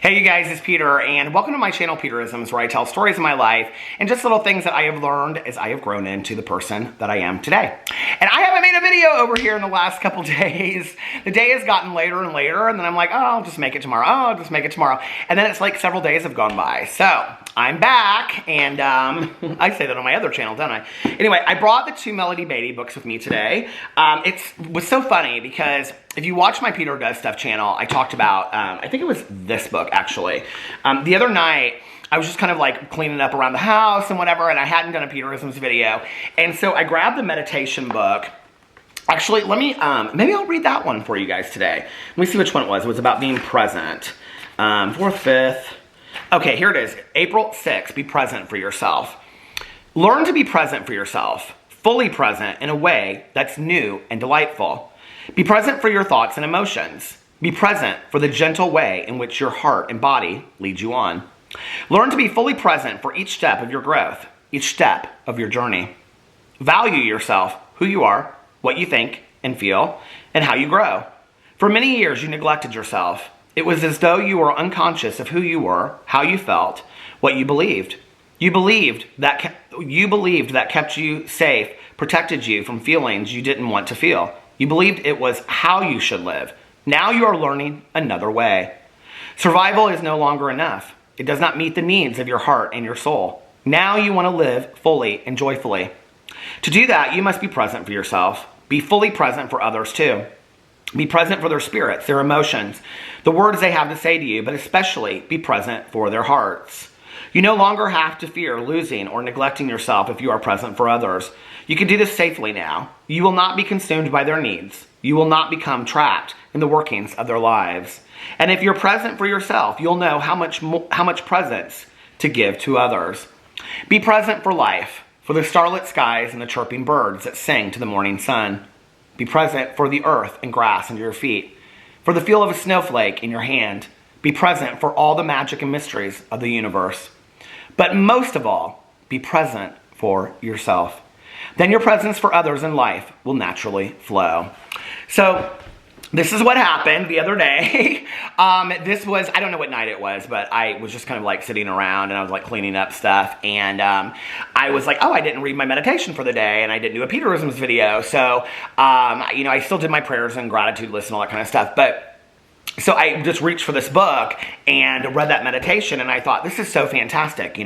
Hey you guys, it's Peter, and welcome to my channel, Peterisms, where I tell stories of my life and just little things that I have learned as I have grown into the person that I am today. And I haven't made a video over here in the last couple days. The day has gotten later and later, and then I'm like, oh, I'll just make it tomorrow. Oh, I'll just make it tomorrow. And then it's like several days have gone by. So, I'm back, and I say that on my other channel, don't I? Anyway, I brought the two Melody Beatty books with me today. It was so funny because if you watch my Peter Does Stuff channel, I talked about, I think it was this book, actually. The other night, I was just kind of like cleaning up around the house and whatever, and I hadn't done a Peterisms video. And so I grabbed the meditation book. Actually, let me, maybe I'll read that one for you guys today. Let me see which one it was. It was about being present. 4th, 5th. Okay, here it is. April 6th, be present for yourself. Learn to be present for yourself, fully present in a way that's new and delightful. Be present for your thoughts and emotions. Be present for the gentle way in which your heart and body lead you on. Learn to be fully present for each step of your growth, each step of your journey. Value yourself, who you are, what you think and feel, and how you grow. For many years, you neglected yourself. It was as though you were unconscious of who you were, how you felt, what you believed. You believed that kept you safe, protected you from feelings you didn't want to feel. You believed it was how you should live. Now you are learning another way. Survival is no longer enough. It does not meet the needs of your heart and your soul. Now you want to live fully and joyfully. To do that, you must be present for yourself. Be fully present for others too. Be present for their spirits, their emotions, the words they have to say to you, but especially be present for their hearts. You no longer have to fear losing or neglecting yourself if you are present for others. You can do this safely now. You will not be consumed by their needs. You will not become trapped in the workings of their lives. And if you're present for yourself, you'll know how much presence to give to others. Be present for life, for the starlit skies and the chirping birds that sing to the morning sun. Be present for the earth and grass under your feet, for the feel of a snowflake in your hand. Be present for all the magic and mysteries of the universe. But most of all, be present for yourself. Then your presence for others in life will naturally flow. So this is what happened the other day. This was, I don't know what night it was, but I was just kind of like sitting around and I was like cleaning up stuff. And I was like, oh, I didn't read my meditation for the day and I didn't do a Peterisms video. So, I still did my prayers and gratitude list and all that kind of stuff. But so I just reached for this book and read that meditation and I thought, this is so fantastic,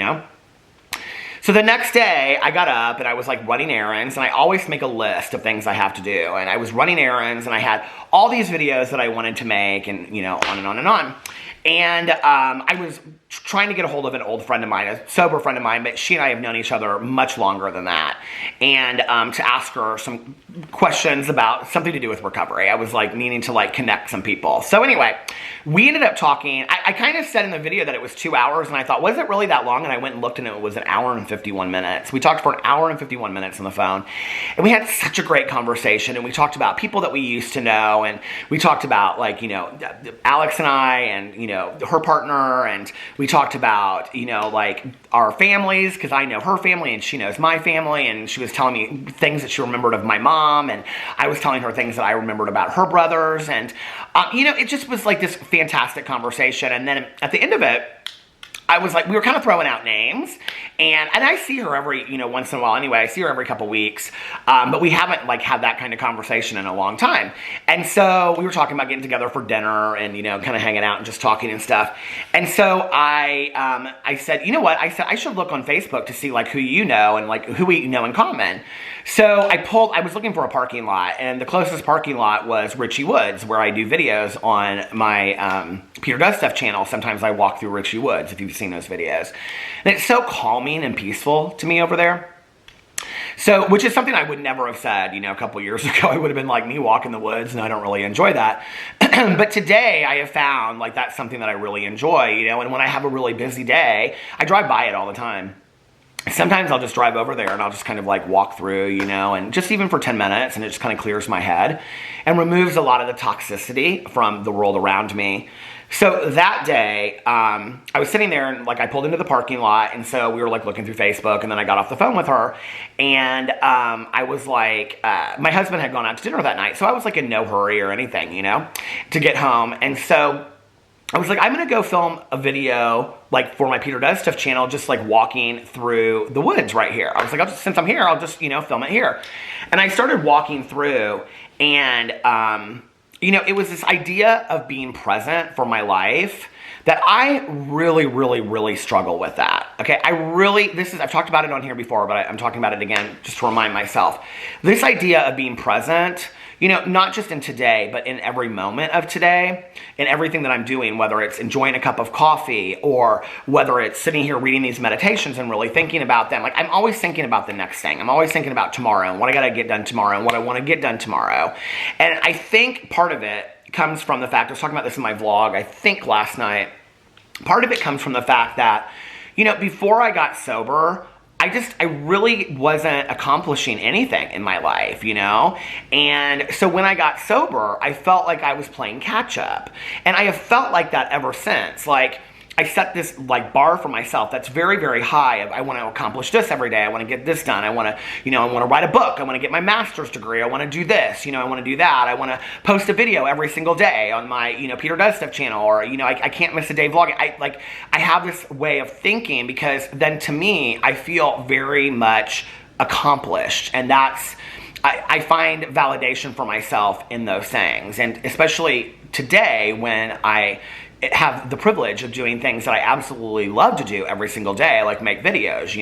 So the next day, I got up and I was like running errands, and I always make a list of things I have to do. And I was running errands and I had all these videos that I wanted to make and, on and on and on. And I was trying to get a hold of an old friend of mine, a sober friend of mine, but she and I have known each other much longer than that. And to ask her some questions about something to do with recovery. I was like needing to like connect some people. So anyway, we ended up talking. I kind of said in the video that it was 2 hours, and I thought, was it really that long? And I went and looked and it was 1 hour and 51 minutes. We talked for 1 hour and 51 minutes on the phone. And we had such a great conversation, and we talked about people that we used to know, and we talked about like, Alex and I and, her partner, and we talked about, like our families, because I know her family and she knows my family, and she was telling me things that she remembered of my mom, and I was telling her things that I remembered about her brothers, and, it just was like this fantastic conversation. And then at the end of it, I was like, we were kind of throwing out names, and I see her every, once in a while anyway. I see her every couple weeks, but we haven't like had that kind of conversation in a long time. And so we were talking about getting together for dinner and, kind of hanging out and just talking and stuff. And so I said, you know what? I said, I should look on Facebook to see like who you know and like who we know in common. So I was looking for a parking lot, and the closest parking lot was Richie Woods, where I do videos on my Peter Does Stuff channel. Sometimes I walk through Richie Woods, if you've seen those videos. And it's so calming and peaceful to me over there. So, which is something I would never have said, a couple years ago. I would have been like, me walk in the woods, and I don't really enjoy that. But today, I have found like that's something that I really enjoy, and when I have a really busy day, I drive by it all the time. Sometimes I'll just drive over there and I'll just kind of like walk through, and just even for 10 minutes, and it just kind of clears my head and removes a lot of the toxicity from the world around me. So that day, I was sitting there and like I pulled into the parking lot, and so we were like looking through Facebook, and then I got off the phone with her, and I was like, my husband had gone out to dinner that night, so I was like in no hurry or anything, to get home. And so I was like, I'm going to go film a video like for my Peter Does Stuff channel, just like walking through the woods right here. I was like, since I'm here, I'll just, film it here. And I started walking through, and, it was this idea of being present for my life that I really, really, really struggle with that. Okay, I've talked about it on here before, but I'm talking about it again just to remind myself. This idea of being present, not just in today, but in every moment of today, in everything that I'm doing, whether it's enjoying a cup of coffee or whether it's sitting here reading these meditations and really thinking about them. Like, I'm always thinking about the next thing. I'm always thinking about tomorrow and what I got to get done tomorrow and what I want to get done tomorrow. And I think part of it comes from the fact, I was talking about this in my vlog, I think last night, part of it comes from the fact that, before I got sober, I really wasn't accomplishing anything in my life, And so when I got sober, I felt like I was playing catch up. And I have felt like that ever since. Like, I set this like bar for myself that's very, very high. I want to accomplish this every day. I want to get this done. I want to, I want to write a book. I want to get my master's degree. I want to do this. I want to do that. I want to post a video every single day on my, Peter Does Stuff channel, or, I can't miss a day vlogging. I have this way of thinking, because then to me, I feel very much accomplished. And I find validation for myself in those things. And especially today, when I have the privilege of doing things that I absolutely love to do every single day, like make videos,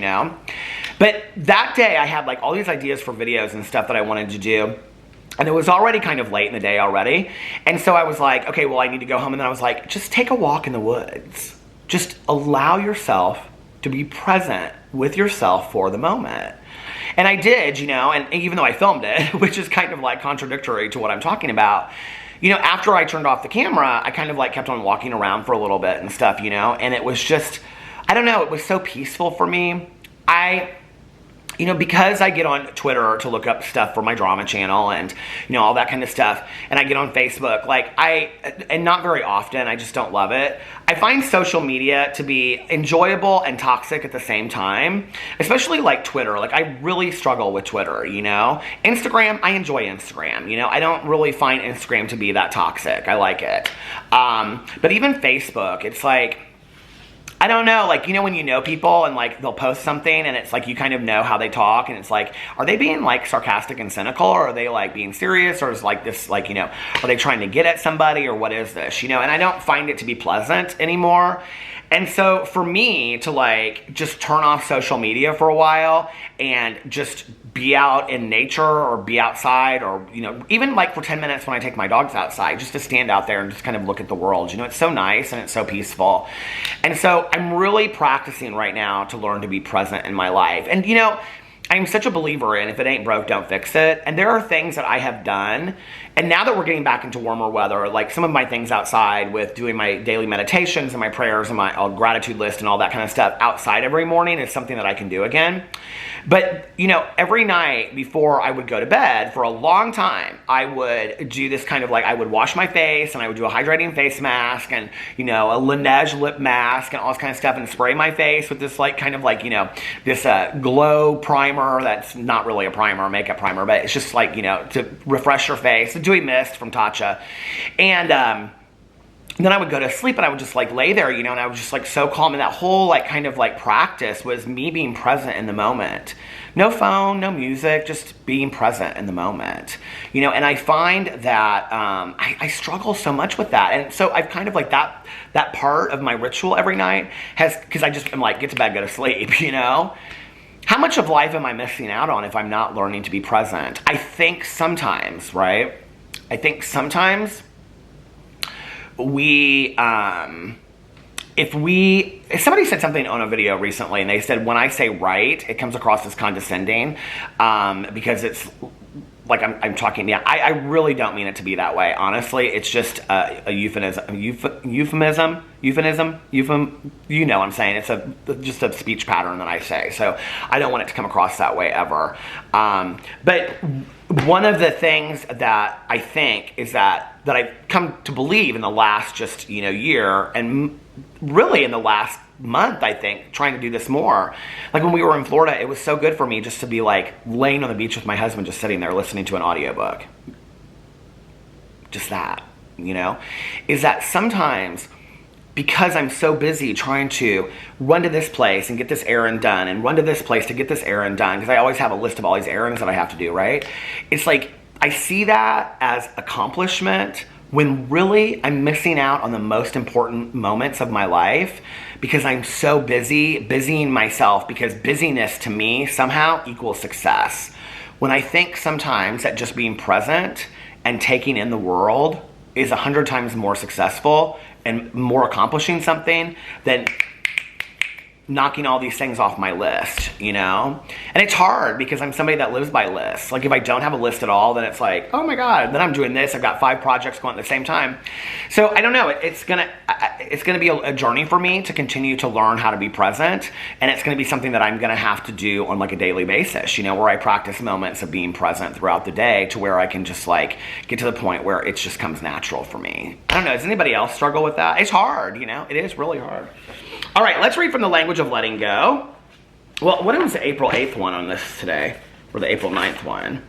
But that day I had like all these ideas for videos and stuff that I wanted to do. And it was already kind of late in the day already. And so I was like, okay, well, I need to go home. And then I was like, just take a walk in the woods. Just allow yourself to be present with yourself for the moment. And I did, and even though I filmed it, which is kind of like contradictory to what I'm talking about, after I turned off the camera, I kind of like kept on walking around for a little bit and stuff, and it was just, I don't know, it was so peaceful for me. Because I get on Twitter to look up stuff for my drama channel and, all that kind of stuff, and I get on Facebook, and not very often, I just don't love it. I find social media to be enjoyable and toxic at the same time, especially like Twitter. Like, I really struggle with Twitter, Instagram, I enjoy Instagram, I don't really find Instagram to be that toxic. I like it. But even Facebook, it's like, I don't know, like, when you know people and like they'll post something and it's like you kind of know how they talk, and it's like, are they being like sarcastic and cynical, or are they like being serious, or is like this like, are they trying to get at somebody, or what is this, and I don't find it to be pleasant anymore. And so for me to like just turn off social media for a while and just be out in nature or be outside, or, even like for 10 minutes when I take my dogs outside, just to stand out there and just kind of look at the world, it's so nice and it's so peaceful. And so I'm really practicing right now to learn to be present in my life. And, I'm such a believer in, if it ain't broke, don't fix it. And there are things that I have done. And now that we're getting back into warmer weather, like some of my things outside with doing my daily meditations and my prayers and my gratitude list and all that kind of stuff outside every morning is something that I can do again. But, every night before I would go to bed, for a long time, I would do this kind of like, I would wash my face and I would do a hydrating face mask and, a Laneige lip mask and all this kind of stuff, and spray my face with this like kind of like, this glow primer that's not really a primer, makeup primer, but it's just like, to refresh your face, the Dewy Mist from Tatcha. And, then I would go to sleep and I would just like lay there, and I was just like so calm. And that whole like kind of like practice was me being present in the moment. No phone, no music, just being present in the moment, and I find that I struggle so much with that. And so I've kind of like that part of my ritual every night because I just am like, get to bed, go to sleep, How much of life am I missing out on if I'm not learning to be present? I think sometimes, right? If somebody said something on a video recently and they said, when I say right, it comes across as condescending, because it's like I'm talking, I really don't mean it to be that way. Honestly, it's just a euphemism, I'm saying. It's just a speech pattern that I say. So I don't want it to come across that way ever. But one of the things that I think is that I've come to believe in the last just, year, and really in the last month, I think, trying to do this more. Like when we were in Florida, it was so good for me just to be like laying on the beach with my husband, just sitting there listening to an audiobook. Just that, is that sometimes because I'm so busy trying to run to this place and get this errand done and run to this place to get this errand done, because I always have a list of all these errands that I have to do, right? It's like I see that as accomplishment when really I'm missing out on the most important moments of my life because I'm so busying myself, because busyness to me somehow equals success. When I think sometimes that just being present and taking in the world is 100 times more successful and more accomplishing something than knocking all these things off my list, you know? And it's hard because I'm somebody that lives by lists. Like if I don't have a list at all, then it's like, oh my God, then I'm doing this. I've got 5 projects going at the same time. So I don't know, it's gonna be a journey for me to continue to learn how to be present. And it's gonna be something that I'm gonna have to do on like a daily basis, you know, where I practice moments of being present throughout the day to where I can just like get to the point where it just comes natural for me. I don't know, does anybody else struggle with that? It's hard, you know, it is really hard. All right, let's read from the language of letting go. Well, what was the April 8th one on this today? Or the April 9th one?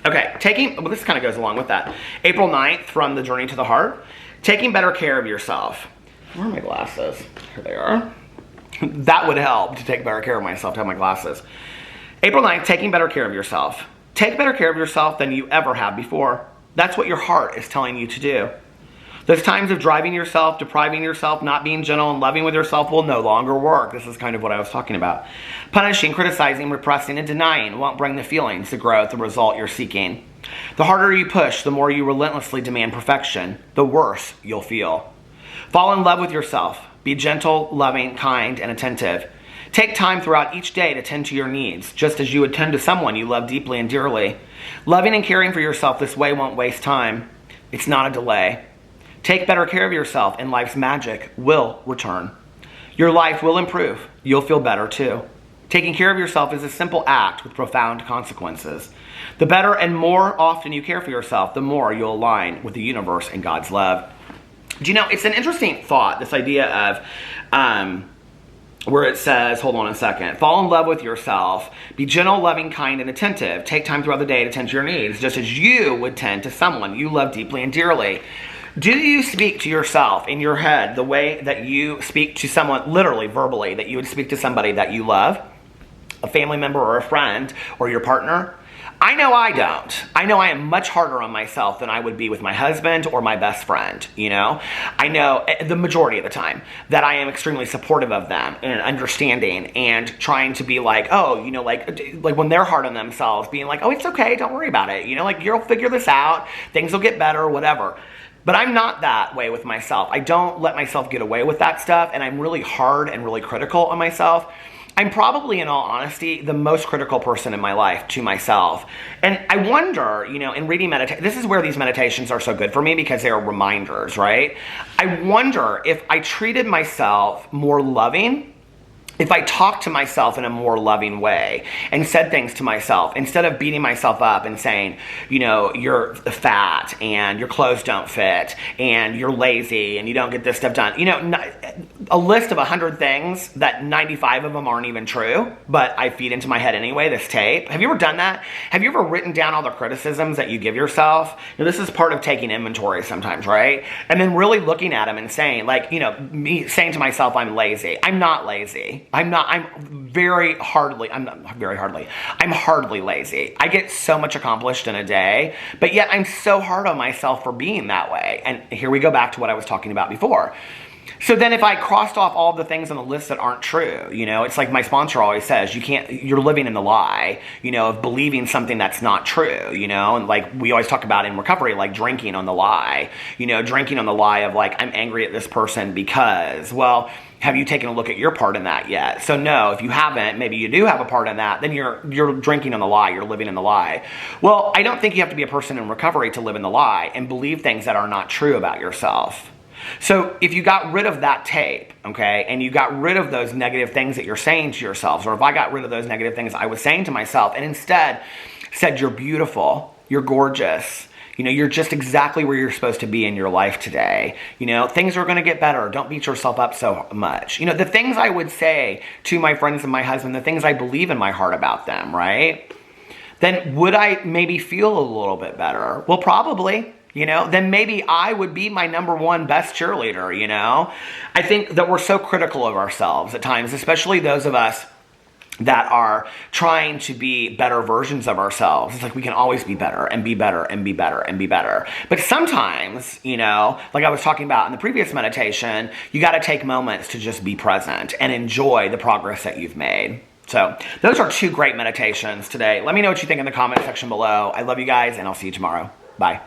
Okay, well, this kind of goes along with that. April 9th from The Journey to the Heart. Taking better care of yourself. Where are my glasses? Here they are. That would help to take better care of myself, to have my glasses. April 9th, taking better care of yourself. Take better care of yourself than you ever have before. That's what your heart is telling you to do. Those times of driving yourself, depriving yourself, not being gentle and loving with yourself will no longer work. This is kind of what I was talking about. Punishing, criticizing, repressing, and denying won't bring the feelings, the growth, the result you're seeking. The harder you push, the more you relentlessly demand perfection, the worse you'll feel. Fall in love with yourself. Be gentle, loving, kind, and attentive. Take time throughout each day to tend to your needs, just as you would tend to someone you love deeply and dearly. Loving and caring for yourself this way won't waste time. It's not a delay. Take better care of yourself and life's magic will return. Your life will improve. You'll feel better too. Taking care of yourself is a simple act with profound consequences. The better and more often you care for yourself, the more you'll align with the universe and God's love. Do you know, it's an interesting thought, this idea of where it says, hold on a second, fall in love with yourself, be gentle, loving, kind, and attentive. Take time throughout the day to tend to your needs, just as you would tend to someone you love deeply and dearly. Do you speak to yourself in your head the way that you speak to someone, literally, verbally, that you would speak to somebody that you love, a family member or a friend or your partner? I know I don't. I know I am much harder on myself than I would be with my husband or my best friend, you know? I know the majority of the time that I am extremely supportive of them and understanding and trying to be like, oh, you know, like when they're hard on themselves, being like, oh, it's okay, don't worry about it. You know, like you'll figure this out, things will get better, whatever. But I'm not that way with myself. I don't let myself get away with that stuff, and I'm really hard and really critical on myself. I'm probably, in all honesty, the most critical person in my life to myself. And I wonder, you know, in reading meditation, this is where these meditations are so good for me because they are reminders, right? I wonder if I treated myself more loving, if I talked to myself in a more loving way and said things to myself instead of beating myself up and saying, you know, you're fat and your clothes don't fit and you're lazy and you don't get this stuff done. You know, a list of 100 things that 95 of them aren't even true, but I feed into my head anyway, this tape. Have you ever done that? Have you ever written down all the criticisms that you give yourself? You know, this is part of taking inventory sometimes, right? And then really looking at them and saying, like, you know, me saying to myself, I'm lazy. I'm not lazy. I'm hardly lazy. I get so much accomplished in a day, but yet I'm so hard on myself for being that way. And here we go back to what I was talking about before. So then if I crossed off all the things on the list that aren't true, you know, it's like my sponsor always says, you're living in the lie, you know, of believing something that's not true, you know, and like we always talk about in recovery, like drinking on the lie, you know, drinking on the lie of like, I'm angry at this person because, well, have you taken a look at your part in that yet? So no, if you haven't, maybe you do have a part in that, then you're drinking on the lie, you're living in the lie. Well, I don't think you have to be a person in recovery to live in the lie and believe things that are not true about yourself. So if you got rid of that tape, okay, and you got rid of those negative things that you're saying to yourselves, or if I got rid of those negative things I was saying to myself and instead said you're beautiful, you're gorgeous, you know, you're just exactly where you're supposed to be in your life today. You know, things are going to get better. Don't beat yourself up so much. You know, the things I would say to my friends and my husband, the things I believe in my heart about them, right? Then would I maybe feel a little bit better? Well, probably. you know, then maybe I would be my number one best cheerleader, you know? I think that we're so critical of ourselves at times, especially those of us that are trying to be better versions of ourselves. It's like we can always be better and be better and be better and be better. But sometimes, you know, like I was talking about in the previous meditation, you got to take moments to just be present and enjoy the progress that you've made. So those are 2 great meditations today. Let me know what you think in the comment section below. I love you guys, and I'll see you tomorrow. Bye.